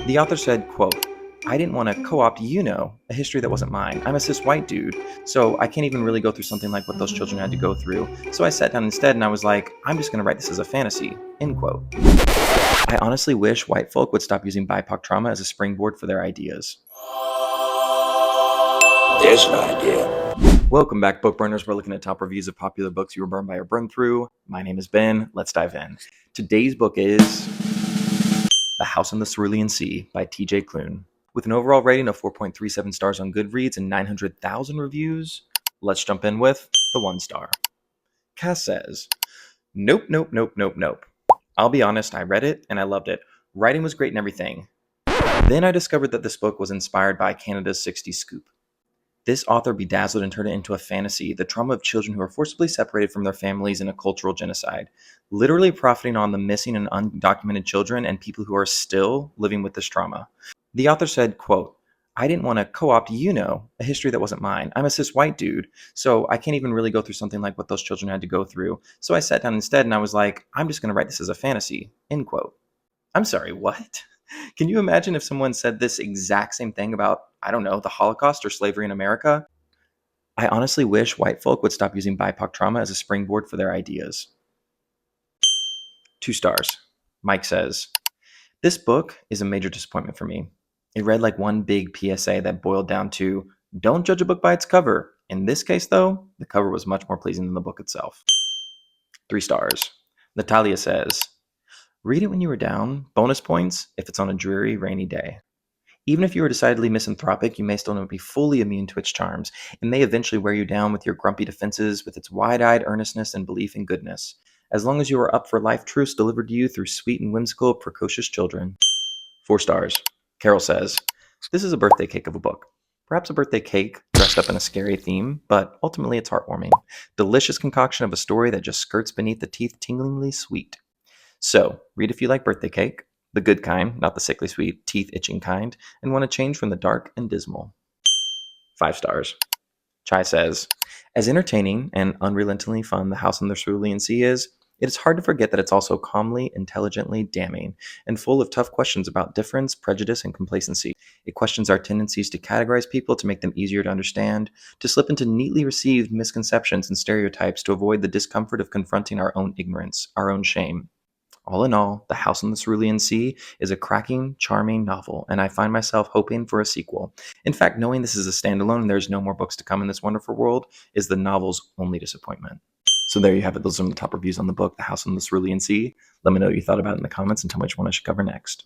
The author said, quote, I didn't want to co-opt, a history that wasn't mine. I'm a cis white dude, so I can't even really go through something like what those children had to go through. So I sat down instead and I was like, I'm just going to write this as a fantasy, end quote. I honestly wish white folk would stop using BIPOC trauma as a springboard for their ideas. There's an idea. Welcome back, book burners. We're looking at top reviews of popular books you were burned by or burned through. My name is Ben. Let's dive in. Today's book is The House on the Cerulean Sea by TJ Klune. With an overall rating of 4.37 stars on Goodreads and 900,000 reviews, let's jump in with the 1 star. Cass says, Nope. I'll be honest, I read it and I loved it. Writing was great and everything. Then I discovered that this book was inspired by Canada's 60s scoop. This author bedazzled and turned it into a fantasy, the trauma of children who are forcibly separated from their families in a cultural genocide, literally profiting on the missing and undocumented children and people who are still living with this trauma. The author said, quote, I didn't want to co-opt, a history that wasn't mine. I'm a cis white dude, so I can't even really go through something like what those children had to go through. So I sat down instead and I was like, I'm just going to write this as a fantasy, end quote. I'm sorry, what? Can you imagine if someone said this exact same thing about, I don't know, the Holocaust or slavery in America? I honestly wish white folk would stop using BIPOC trauma as a springboard for their ideas. 2 stars. Mike says, this book is a major disappointment for me. It read like one big PSA that boiled down to, don't judge a book by its cover. In this case, though, the cover was much more pleasing than the book itself. 3 stars. Natalia says, read it when you were down, bonus points if it's on a dreary, rainy day. Even if you are decidedly misanthropic, you may still not be fully immune to its charms. It may eventually wear you down with your grumpy defenses, with its wide-eyed earnestness and belief in goodness, as long as you are up for life truths delivered to you through sweet and whimsical, precocious children. 4 stars. Carol says, this is a birthday cake of a book. Perhaps a birthday cake dressed up in a scary theme, but ultimately it's heartwarming. Delicious concoction of a story that just skirts beneath the teeth tinglingly sweet. So, read if you like birthday cake, the good kind, not the sickly sweet, teeth-itching kind, and want to change from the dark and dismal. 5 stars. Chai says, as entertaining and unrelentingly fun The House on the Cerulean Sea is, it is hard to forget that it's also calmly, intelligently damning, and full of tough questions about difference, prejudice, and complacency. It questions our tendencies to categorize people to make them easier to understand, to slip into neatly received misconceptions and stereotypes to avoid the discomfort of confronting our own ignorance, our own shame. All in all, The House on the Cerulean Sea is a cracking, charming novel, and I find myself hoping for a sequel. In fact, knowing this is a standalone and there's no more books to come in this wonderful world is the novel's only disappointment. So there you have it. Those are the top reviews on the book, The House on the Cerulean Sea. Let me know what you thought about it in the comments and tell me which one I should cover next.